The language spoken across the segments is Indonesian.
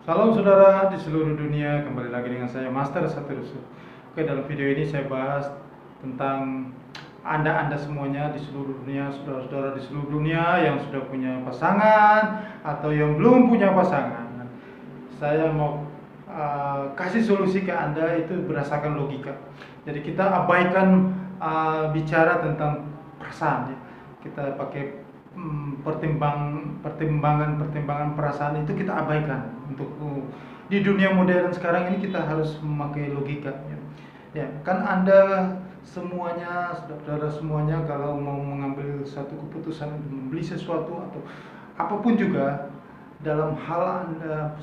Salam saudara di seluruh dunia, kembali lagi dengan saya Master Satirusu. Oke, dalam video ini saya bahas tentang Anda semuanya di seluruh dunia, saudara-saudara di seluruh dunia yang sudah punya pasangan atau yang belum punya pasangan. Saya mau kasih solusi ke Anda itu berdasarkan logika. Jadi kita abaikan bicara tentang perasaan ya. Kita pakai pertimbangan perasaan itu kita abaikan untuk di dunia modern sekarang ini kita harus memakai logika ya. Ya, kan Anda semuanya, saudara semuanya kalau mau mengambil satu keputusan membeli sesuatu atau apapun juga dalam hal Anda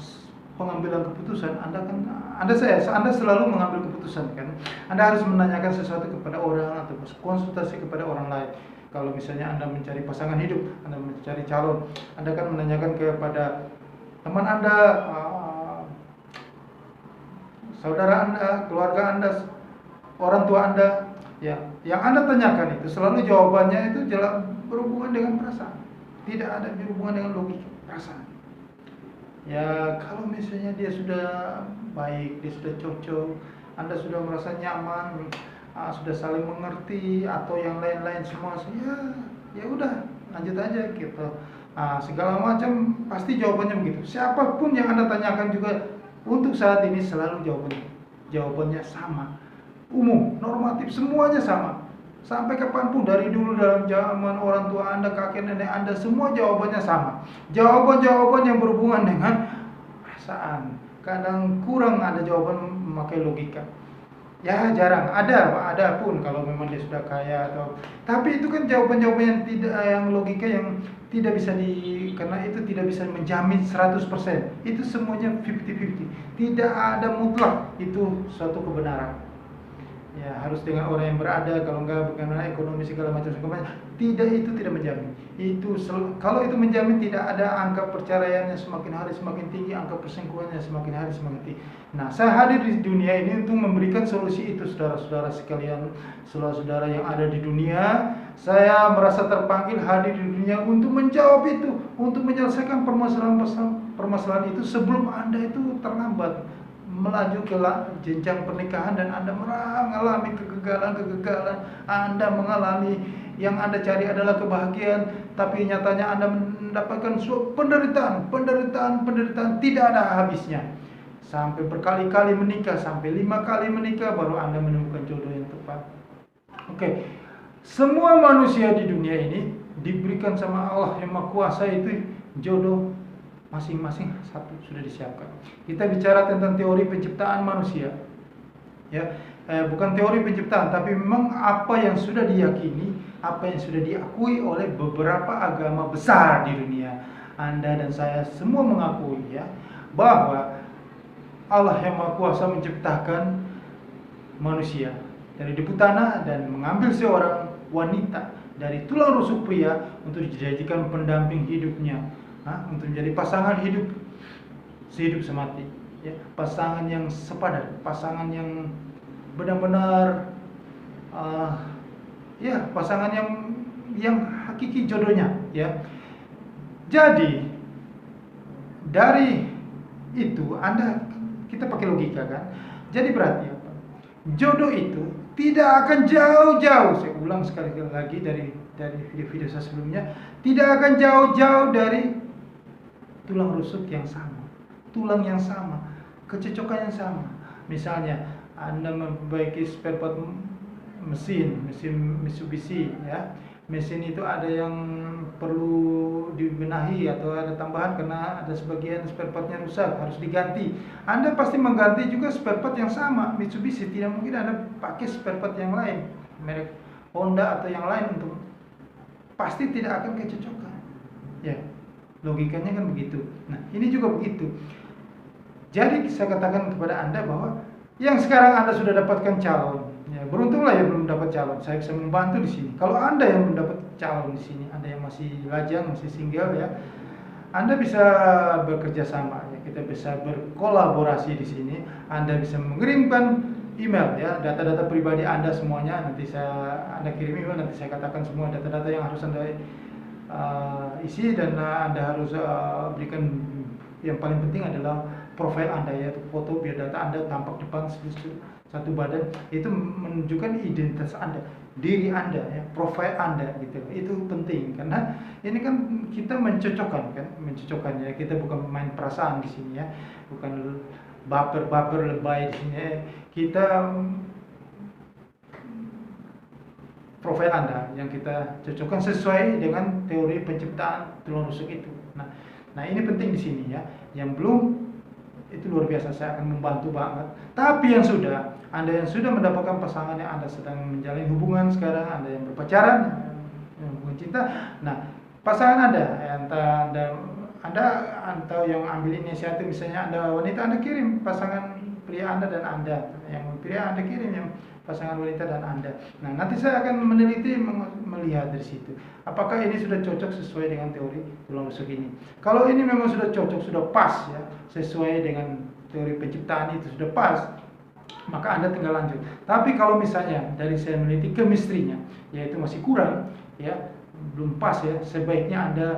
pengambilan keputusan, Anda selalu mengambil keputusan kan. Anda harus menanyakan sesuatu kepada orang atau konsultasi kepada orang lain. Kalau misalnya Anda mencari pasangan hidup, Anda mencari calon, Anda kan menanyakan kepada teman Anda, saudara Anda, keluarga Anda, orang tua Anda, ya. Yang Anda tanyakan itu selalu jawabannya itu berhubungan dengan perasaan. Tidak ada berhubungan dengan logika, perasaan. Ya, kalau misalnya dia sudah baik, dia sudah cocok, Anda sudah merasa nyaman, sudah saling mengerti atau yang lain-lain semua, ya udah lanjut aja gitu. Segala macam pasti jawabannya begitu. Siapapun yang Anda tanyakan juga untuk saat ini selalu jawabannya sama, umum, normatif, semuanya sama. Sampai kapanpun, dari dulu dalam zaman orang tua Anda, kakek nenek Anda, semua jawabannya sama. Jawaban-jawaban yang berhubungan dengan perasaan. Kadang kurang ada jawaban memakai logika. Ya jarang ada pun kalau memang dia sudah kaya atau, tapi itu kan jawaban-jawaban yang tidak, yang logika yang tidak bisa karena itu tidak bisa menjamin 100%. Itu semuanya 50-50. Tidak ada mutlak itu suatu kebenaran. Ya harus dengan orang yang berada, kalau enggak bagaimana ekonomi segala macam. Itu tidak menjamin. Kalau itu menjamin, tidak ada angka perceraiannya semakin hari semakin tinggi, angka perselingkuhannya semakin hari semakin tinggi. Nah, saya hadir di dunia ini untuk memberikan solusi itu, saudara-saudara sekalian, saudara-saudara yang ada di dunia. Saya merasa terpanggil hadir di dunia untuk menjawab itu, untuk menyelesaikan permasalahan itu sebelum Anda itu terlambat melaju ke jenjang pernikahan dan Anda mengalami kegagalan. Anda mengalami yang Anda cari adalah kebahagiaan, tapi nyatanya Anda mendapatkan penderitaan tidak ada habisnya. Sampai berkali-kali menikah, sampai 5 kali menikah baru Anda menemukan jodoh yang tepat. Oke. Semua manusia di dunia ini diberikan sama Allah yang Maha Kuasa itu jodoh masing-masing satu sudah disiapkan. Kita bicara tentang teori penciptaan manusia, ya, bukan teori penciptaan, tapi memang apa yang sudah diyakini, apa yang sudah diakui oleh beberapa agama besar di dunia. Anda dan saya semua mengakui ya bahwa Allah yang Maha Kuasa menciptakan manusia dari debu tanah dan mengambil seorang wanita dari tulang rusuk pria untuk dijadikan pendamping hidupnya. Untuk menjadi pasangan hidup sehidup semati, ya, pasangan yang sepadan, pasangan yang benar-benar ya, pasangan yang hakiki jodohnya, ya. Jadi dari itu kita pakai logika kan. Jadi berarti apa? Jodoh itu tidak akan jauh-jauh, saya ulang sekali lagi dari video-video saya sebelumnya, tidak akan jauh-jauh dari tulang rusuk yang sama, tulang yang sama, kecocokan yang sama. Misalnya Anda memperbaiki spare part mesin Mitsubishi, ya, mesin itu ada yang perlu dibenahi atau ada tambahan karena ada sebagian spare partnya rusak, harus diganti. Anda pasti mengganti juga spare part yang sama Mitsubishi. Tidak mungkin Anda pakai spare part yang lain, merek Honda atau yang lain, untuk pasti tidak akan kecocokan, ya. Logikanya kan begitu. Nah, ini juga begitu. Jadi saya katakan kepada Anda bahwa yang sekarang Anda sudah dapatkan calon, ya, beruntunglah ya belum dapat calon. Saya bisa membantu di sini. Kalau Anda yang belum dapat calon di sini, Anda yang masih lajang, masih single, ya, Anda bisa bekerja sama, ya. Kita bisa berkolaborasi di sini. Anda bisa mengirimkan email, ya, data-data pribadi Anda semuanya. Nanti Anda kirim email, nanti saya katakan semua data-data yang harus Anda isi dan Anda harus berikan yang paling penting adalah profil Anda, yaitu foto biar data Anda tampak depan satu badan, itu menunjukkan identitas Anda, diri Anda, ya, profil Anda gitu. Itu penting karena ini kan kita mencocokkan ya. Kita bukan main perasaan di sini ya, bukan baper lebay di sini ya. Kita profil Anda yang kita cocokkan sesuai dengan teori penciptaan tulang rusuk itu. Nah ini penting di sini ya. Yang belum, itu luar biasa, saya akan membantu banget. Tapi yang sudah, Anda yang sudah mendapatkan pasangan, yang Anda sedang menjalin hubungan sekarang, Anda yang berpacaran, yang hubungan cinta. Nah, pasangan Anda atau yang ambil inisiatif, misalnya Anda wanita, Anda kirim pasangan pria Anda, dan Anda yang pria Anda kirim yang pasangan wanita dan Anda. Nah, nanti saya akan meneliti, melihat dari situ apakah ini sudah cocok sesuai dengan teori tulang rusuk ini. Kalau ini memang sudah cocok, sudah pas ya, sesuai dengan teori penciptaan itu sudah pas, maka Anda tinggal lanjut. Tapi kalau misalnya dari saya meneliti chemistry-nya, yaitu masih kurang ya, belum pas ya, sebaiknya Anda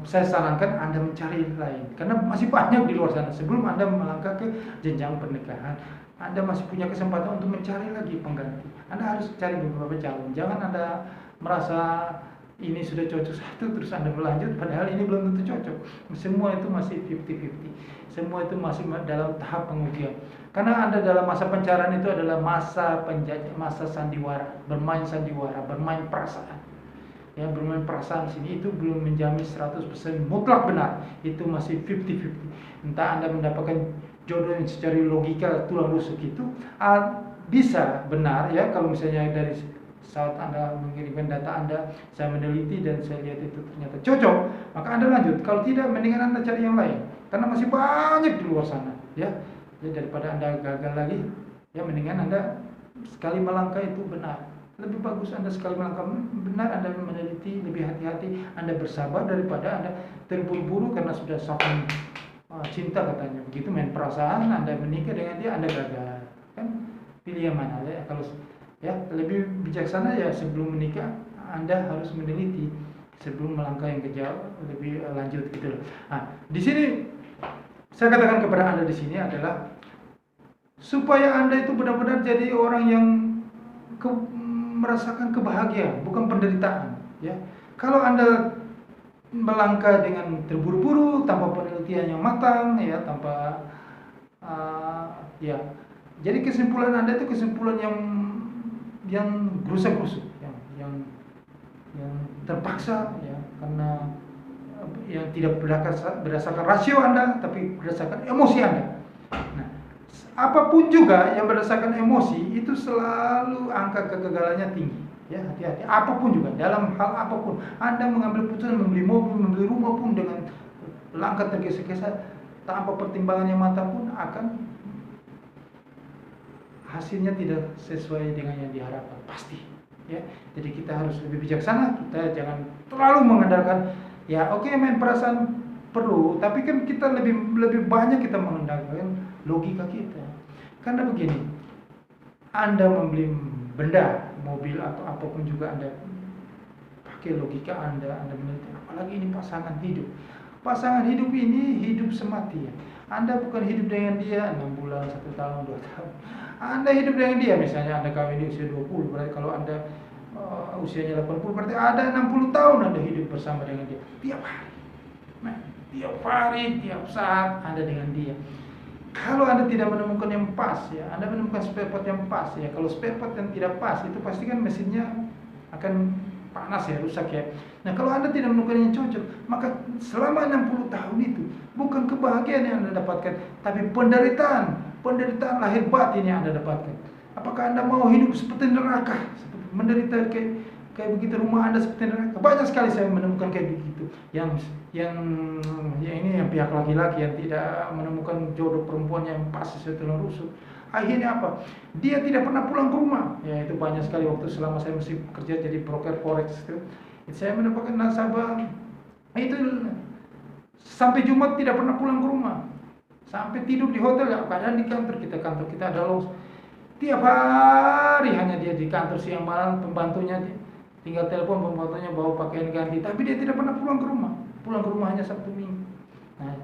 saya sarankan Anda mencari lain, karena masih banyak di luar sana. Sebelum Anda melangkah ke jenjang pernikahan, Anda masih punya kesempatan untuk mencari lagi pengganti. Anda harus cari beberapa calon. Jangan Anda merasa ini sudah cocok satu terus Anda berlanjut, padahal ini belum tentu cocok. Semua itu masih 50-50. Semua itu masih dalam tahap pengujian. Karena Anda dalam masa pencarian itu adalah masa sandiwara, bermain sandiwara, bermain perasaan. Ya, bermain perasaan sini itu belum menjamin 100% mutlak benar. Itu masih 50-50. Entah Anda mendapatkan jodoh yang secara logika tulang rusuk itu bisa benar ya, kalau misalnya dari saat Anda mengirimkan data Anda, saya meneliti dan saya lihat itu ternyata cocok, maka Anda lanjut. Kalau tidak, mendingan Anda cari yang lain, karena masih banyak di luar sana ya. Jadi daripada Anda gagal lagi ya, mendingan Anda sekali melangkah itu benar. Lebih bagus Anda sekali melangkah benar, Anda meneliti lebih hati-hati, Anda bersabar, daripada Anda terburu-buru karena sudah saking cinta katanya. Begitu main perasaan, Anda menikah dengan dia, Anda gagal. Kan pilih yang mana ya? Kalau ya lebih bijaksana ya, sebelum menikah Anda harus meneliti sebelum melangkah yang jauh lebih lanjut gitu loh. Nah, di sini saya katakan kepada Anda di sini adalah supaya Anda itu benar-benar jadi orang yang merasakan kebahagiaan, bukan penderitaan ya. Kalau Anda melangkah dengan terburu-buru, tanpa penelitian yang matang ya, tanpa ya, jadi kesimpulan Anda itu kesimpulan yang gerusa-gerusu, yang terpaksa ya, karena yang tidak berdasarkan rasio Anda, tapi berdasarkan emosi Anda. Nah, apapun juga yang berdasarkan emosi itu selalu angka kegagalannya tinggi ya. Hati-hati, apapun juga, dalam hal apapun Anda mengambil keputusan, membeli mobil, membeli rumah pun dengan langkah tergesa-gesa tanpa pertimbangan yang matang pun akan hasilnya tidak sesuai dengan yang diharapkan, pasti ya. Jadi kita harus lebih bijaksana, kita jangan terlalu mengandalkan ya, oke, main perasaan perlu, tapi kan kita lebih banyak kita mengandalkan logika kita. Karena begini, Anda membeli benda, mobil atau apapun juga Anda pakai logika Anda meneliti. Apalagi ini pasangan hidup. Pasangan hidup ini hidup semati ya. Anda bukan hidup dengan dia 6 bulan, 1 tahun, 2 tahun. Anda hidup dengan dia, misalnya Anda kawin di usia 20, berarti kalau Anda usianya 80, berarti ada 60 tahun Anda hidup bersama dengan dia. Tiap hari. Nah, tiap hari, tiap saat Anda dengan dia. Kalau Anda tidak menemukan yang pas ya, Anda menemukan spare part yang pas ya. Kalau spare part yang tidak pas, itu pasti kan mesinnya akan panas ya, rusak ya. Nah, kalau Anda tidak menemukan yang cocok, maka selama 60 tahun itu bukan kebahagiaan yang Anda dapatkan, tapi penderitaan lahir batin yang Anda dapatkan. Apakah Anda mau hidup seperti neraka, seperti menderita kayak begitu, rumah Anda seperti neraka? Banyak sekali saya menemukan kayak begitu. Yang ini yang pihak laki-laki yang tidak menemukan jodoh perempuan yang pas sesuai tulang rusuk. Akhirnya apa? Dia tidak pernah pulang ke rumah. Ya, itu banyak sekali waktu selama saya masih bekerja jadi broker forex itu. Saya mendapatkan nasabah itu sampai Jumat tidak pernah pulang ke rumah. Sampai tidur di hotel, ya, kadang di kantor kita ada los. Tiap hari hanya dia di kantor, siang malam pembantunya tinggal telepon, pembantunya bawa pakaian ganti, tapi dia tidak pernah pulang ke rumah. Pulang ke rumah hanya Sabtu Minggu. Nah,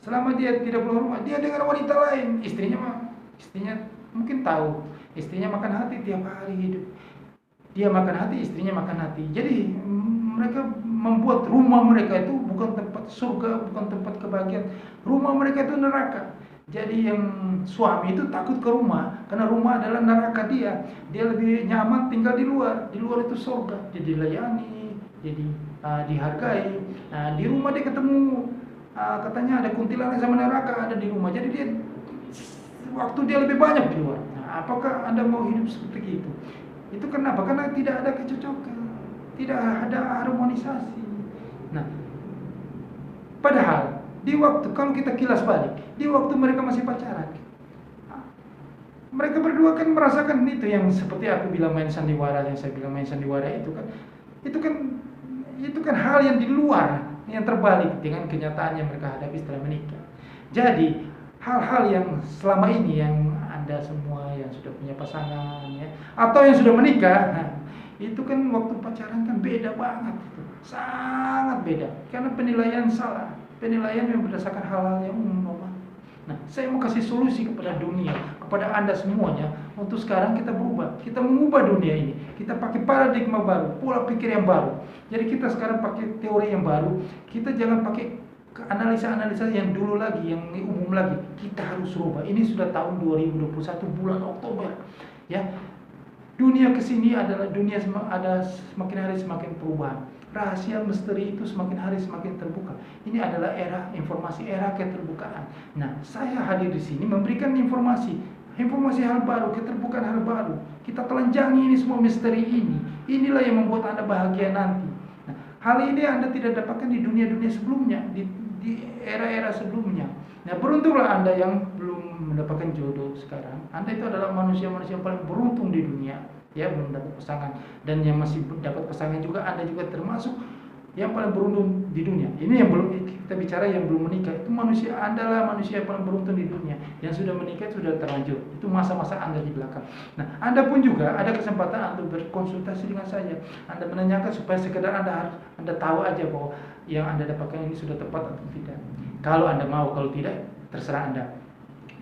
Selama dia tidak keluar rumah, dia dengan wanita lain. Istrinya mungkin tahu, istrinya makan hati tiap hari hidup. Dia makan hati, istrinya makan hati. Jadi mereka membuat rumah mereka itu bukan tempat surga, bukan tempat kebahagiaan. Rumah mereka itu neraka. Jadi yang suami itu takut ke rumah, karena rumah adalah neraka dia. Dia lebih nyaman tinggal di luar. Di luar itu surga. Dia dilayani, jadi dihargai. Nah, di rumah dia ketemu katanya ada kuntilanak sama neraka ada di rumah. Jadi dia waktu dia lebih banyak di luar. Nah, apakah Anda mau hidup seperti itu? Itu kenapa? Karena tidak ada kecocokan, tidak ada harmonisasi. Nah, padahal di waktu, kalau kita kilas balik, di waktu mereka masih pacaran, mereka berdua kan merasakan itu yang seperti aku bilang main sandiwara, yang saya bilang main sandiwara itu kan hal yang di luar, yang terbalik dengan kenyataan yang mereka hadapi setelah menikah. Jadi hal-hal yang selama ini yang Anda semua yang sudah punya pasangan ya, atau yang sudah menikah, itu kan waktu pacaran kan beda banget, sangat beda, karena penilaian salah, penilaian yang berdasarkan hal-hal yang umum. Nah, saya mau kasih solusi kepada dunia, kepada Anda semuanya, untuk sekarang kita berubah, kita mengubah dunia ini, kita pakai paradigma baru, pola pikir yang baru. Jadi kita sekarang pakai teori yang baru, kita jangan pakai analisa-analisa yang dulu lagi, yang umum lagi. Kita harus rubah. Ini sudah tahun 2021 bulan Oktober, ya. Dunia kesini adalah dunia ada semakin hari semakin perubahan. Rahasia misteri itu semakin hari semakin terbuka. Ini adalah era informasi, era keterbukaan. Nah, saya hadir di sini memberikan informasi hal baru, keterbukaan hal baru. Kita telanjangi ini semua misteri ini. Inilah yang membuat Anda bahagia nanti. Nah, hal ini Anda tidak dapatkan di dunia-dunia sebelumnya, di era-era sebelumnya. Nah, beruntunglah Anda yang belum mendapatkan jodoh sekarang. Anda itu adalah manusia-manusia yang paling beruntung di dunia. Ya, belum dapat pasangan, dan yang masih dapat pasangan juga Anda juga termasuk yang paling beruntung di dunia. Ini yang belum kita bicara, yang belum menikah. Itu manusia, Anda lah manusia yang paling beruntung di dunia. Yang sudah menikah sudah terlanjur. Itu masa-masa Anda di belakang. Nah, Anda pun juga ada kesempatan untuk berkonsultasi dengan saya. Anda menanyakan supaya sekedar Anda tahu aja bahwa yang Anda dapatkan ini sudah tepat atau tidak. Kalau Anda mau, kalau tidak terserah Anda.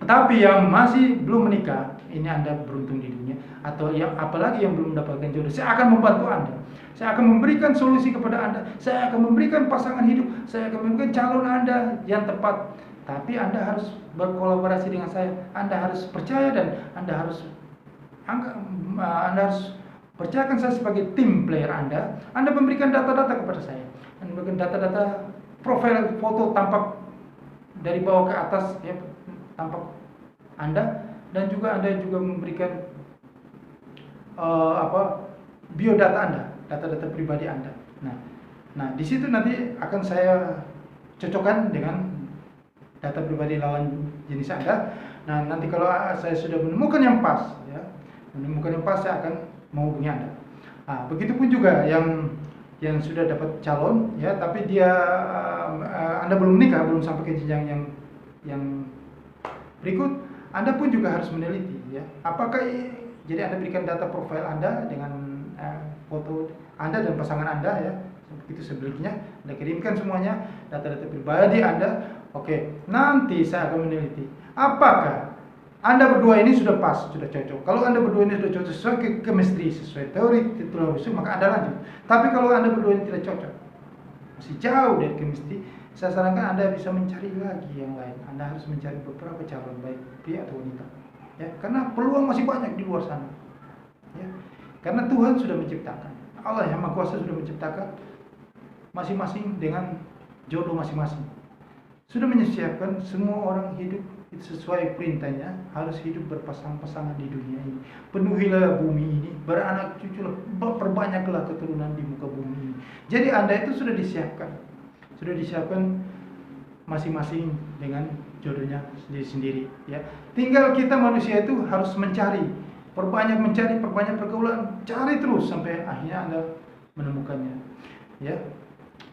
Tapi yang masih belum menikah, ini Anda beruntung di dunia. Atau yang apalagi yang belum mendapatkan jodoh, saya akan membantu Anda. Saya akan memberikan solusi kepada Anda. Saya akan memberikan pasangan hidup. Saya akan memberikan calon Anda yang tepat. Tapi Anda harus berkolaborasi dengan saya. Anda harus percaya, dan Anda harus percayakan saya sebagai tim player Anda. Anda memberikan data-data kepada saya. Anda memberikan data-data profil foto tampak dari bawah ke atas, ya, tampak Anda, dan juga Anda juga memberikan biodata Anda, data-data pribadi Anda. Nah, di situ nanti akan saya cocokkan dengan data pribadi lawan jenis Anda. Nah, nanti kalau saya sudah menemukan yang pas, ya, saya akan menghubungi Anda. Nah, begitupun juga yang sudah dapat calon, ya, tapi dia Anda belum menikah, belum sampai ke jenjang yang berikut, Anda pun juga harus meneliti, ya. Apakah jadi Anda berikan data profil Anda dengan foto Anda dan pasangan Anda, ya. Begitu sebaliknya, Anda kirimkan semuanya, data-data pribadi Anda. Oke, nanti saya akan meneliti apakah Anda berdua ini sudah pas, sudah cocok. Kalau Anda berdua ini sudah cocok sesuai chemistry, sesuai teori tulang rusuk, maka Anda lanjut. Tapi kalau Anda berdua ini tidak cocok, masih jauh dari chemistry, saya sarankan Anda bisa mencari lagi yang lain. Anda harus mencari beberapa calon, baik pria atau wanita, ya, karena peluang masih banyak di luar sana, ya. Karena Tuhan sudah menciptakan, Allah yang Maha Kuasa sudah menciptakan masing-masing dengan jodoh masing-masing. Sudah menyiapkan semua orang hidup sesuai perintahnya, harus hidup berpasang-pasangan di dunia ini. Penuhilah bumi ini, beranak cuculah, perbanyaklah keturunan di muka bumi ini. Jadi Anda itu sudah disiapkan masing-masing dengan jodohnya sendiri-sendiri, ya. Tinggal kita manusia itu harus mencari, perbanyak pergaulan, cari terus sampai akhirnya Anda menemukannya, ya.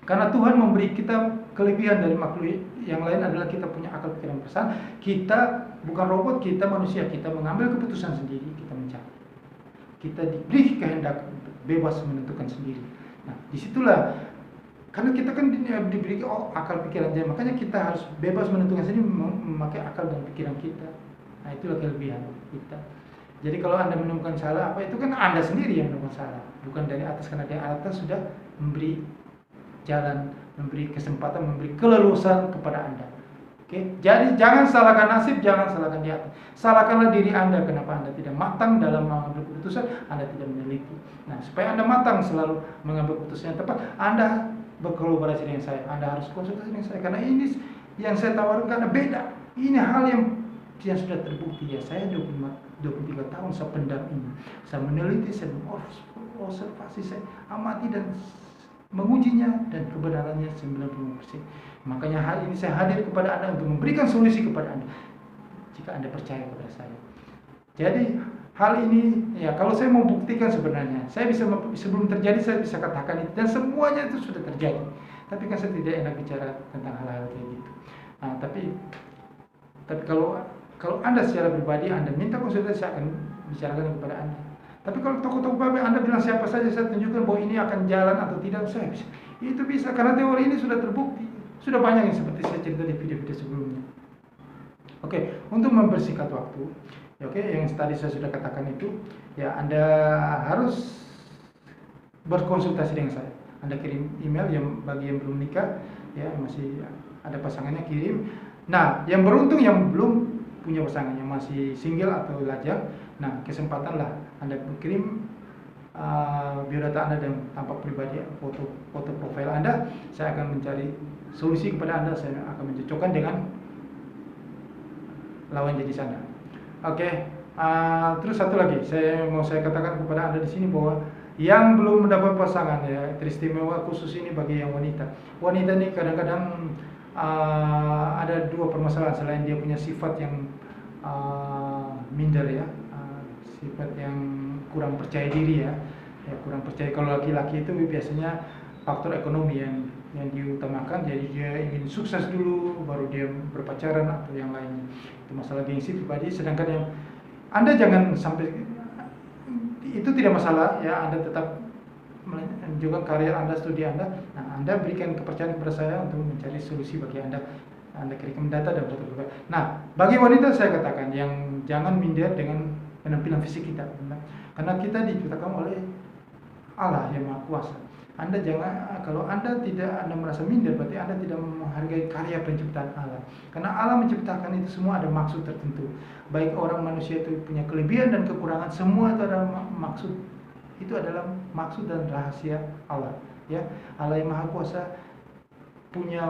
Karena Tuhan memberi kita kelebihan dari makhluk yang lain adalah kita punya akal pikiran perasaan. Kita bukan robot, kita manusia. Kita mengambil keputusan sendiri, kita mencari. Kita diberi kehendak untuk bebas menentukan sendiri. Nah, disitulah Karena kita kan diberi akal pikiran saja, makanya kita harus bebas menentukan sendiri memakai akal dan pikiran kita. Nah, itulah kelebihan kita. Jadi kalau Anda menemukan salah apa, itu kan Anda sendiri yang menemukan salah, bukan dari atas, karena dari atas sudah memberi jalan, memberi kesempatan, memberi keleluasan kepada Anda. Oke, jadi jangan salahkan nasib, jangan salahkan di atas. Salahkanlah diri Anda, kenapa Anda tidak matang dalam mengambil keputusan, Anda tidak meneliti. Nah, supaya Anda matang selalu mengambil keputusan yang tepat, Anda berkolaborasi dengan saya, Anda harus konsultasi dengan saya, karena ini yang saya tawarkan karena beda. Ini hal yang sudah terbukti ya. Saya 23 tahun saya pendam ini, saya meneliti, saya observasi, saya amati dan mengujinya, dan kebenarannya 95%. Makanya hal ini saya hadir kepada Anda untuk memberikan solusi kepada Anda, jika Anda percaya kepada saya. Jadi hal ini ya, kalau saya mau buktikan sebenarnya, saya bisa sebelum terjadi saya bisa katakan itu, dan semuanya itu sudah terjadi. Tapi kan saya tidak enak bicara tentang hal-hal kayak gitu. Nah, tapi kalau Anda secara pribadi Anda minta konsultasi, saya akan bicarakan kepada Anda. Tapi kalau tokoh-tokoh babe Anda bilang siapa saja saya tunjukkan bahwa ini akan jalan atau tidak, saya bisa. Itu bisa, karena teori ini sudah terbukti. Sudah banyak yang seperti saya cerita di video-video sebelumnya. Oke, untuk mempersingkat waktu, oke, yang tadi saya sudah katakan itu, ya Anda harus berkonsultasi dengan saya. Anda kirim email, yang bagi yang belum nikah, ya masih ada pasangannya, kirim. Nah, yang beruntung yang belum punya pasangan, yang masih single atau lajang, nah kesempatanlah Anda kirim biodata Anda dan tampak pribadi, foto profil Anda. Saya akan mencari solusi kepada Anda, saya akan mencocokkan dengan lawan jenis Anda. Oke, terus satu lagi saya katakan kepada Anda di sini bahwa yang belum mendapat pasangan, ya teristimewa khusus ini bagi yang wanita. Wanita ini kadang-kadang ada dua permasalahan, selain dia punya sifat yang minder ya, sifat yang kurang percaya diri ya, kurang percaya. Kalau laki-laki itu biasanya faktor ekonomi yang diutamakan, jadi dia ingin sukses dulu baru dia berpacaran atau yang lainnya. Itu masalah gengsi pribadi. Sedangkan yang Anda jangan sampai, itu tidak masalah ya, Anda tetap menunjukkan karir Anda, studi Anda. Nah, Anda berikan kepercayaan kepada saya untuk mencari solusi bagi Anda. Anda kirim data dan foto. Nah, bagi wanita saya katakan yang jangan minder dengan penampilan fisik kita, karena kita diciptakan oleh Allah yang Maha Kuasa. Anda jangan, kalau Anda merasa minder, berarti Anda tidak menghargai karya penciptaan Allah. Karena Allah menciptakan itu semua ada maksud tertentu. Baik orang manusia itu punya kelebihan dan kekurangan, semua itu ada maksud. Itu adalah maksud dan rahasia Allah. Ya, Allah yang Maha Kuasa punya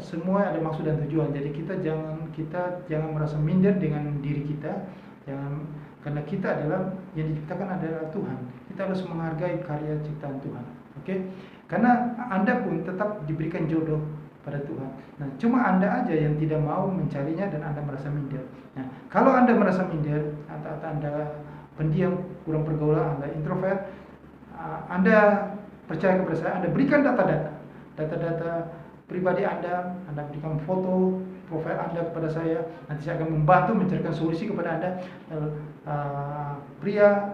semua ada maksud dan tujuan. Jadi kita jangan merasa minder dengan diri kita. Jangan, karena kita adalah yang diciptakan adalah Tuhan. Kita harus menghargai karya ciptaan Tuhan. Oke? Karena Anda pun tetap diberikan jodoh pada Tuhan. Nah, cuma Anda aja yang tidak mau mencarinya dan Anda merasa minder. Nah, kalau Anda merasa minder atau Anda pendiam, kurang pergaulan, Anda introvert, Anda percaya kepada saya, Anda berikan data pribadi Anda berikan foto profil Anda kepada saya. Nanti saya akan membantu mencarikan solusi kepada Anda. Pria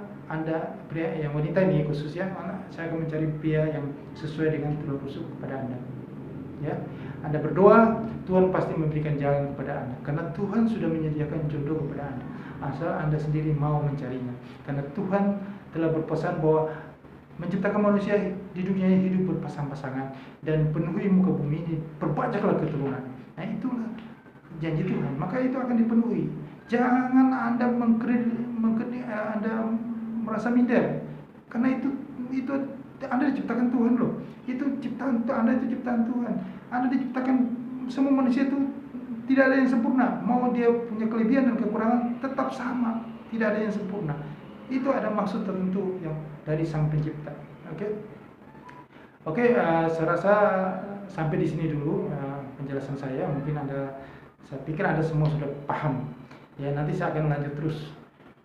yang wanita ini khususnya, saya akan mencari pria yang sesuai dengan tulang rusuk kepada Anda. Ya, Anda berdoa, Tuhan pasti memberikan jalan kepada Anda, karena Tuhan sudah menyediakan jodoh kepada Anda, asal Anda sendiri mau mencarinya. Karena Tuhan telah berpesan bahwa menciptakan manusia di dunia ini hidup berpasang-pasangan dan penuhi muka bumi ini, perbanyaklah keturunan. Nah, itulah janji Tuhan, maka itu akan dipenuhi. Jangan Anda Anda merasa minder, karena itu Anda diciptakan Tuhan loh. Itu ciptaan Anda, itu ciptaan Tuhan. Anda diciptakan, semua manusia itu tidak ada yang sempurna. Mau dia punya kelebihan dan kekurangan tetap sama, tidak ada yang sempurna. Itu ada maksud tertentu yang dari Sang Pencipta. Oke, saya rasa sampai di sini dulu penjelasan saya. Saya pikir Anda semua sudah paham. Ya, nanti saya akan lanjut terus.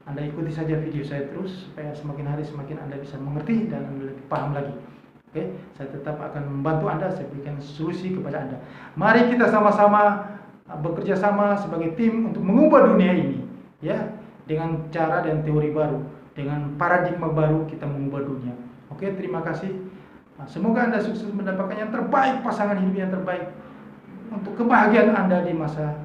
Anda ikuti saja video saya terus, supaya semakin hari semakin Anda bisa mengerti dan lebih paham lagi. Oke, saya tetap akan membantu Anda, saya berikan solusi kepada Anda. Mari kita sama-sama bekerja sama sebagai tim untuk mengubah dunia ini, ya, dengan cara dan teori baru, dengan paradigma baru kita mengubah dunia. Oke, terima kasih. Nah, semoga Anda sukses mendapatkan yang terbaik, pasangan hidup yang terbaik untuk kebahagiaan Anda di masa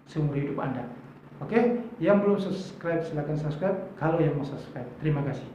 seumur hidup Anda. Oke, yang belum subscribe silakan subscribe. Kalau yang mau subscribe, terima kasih.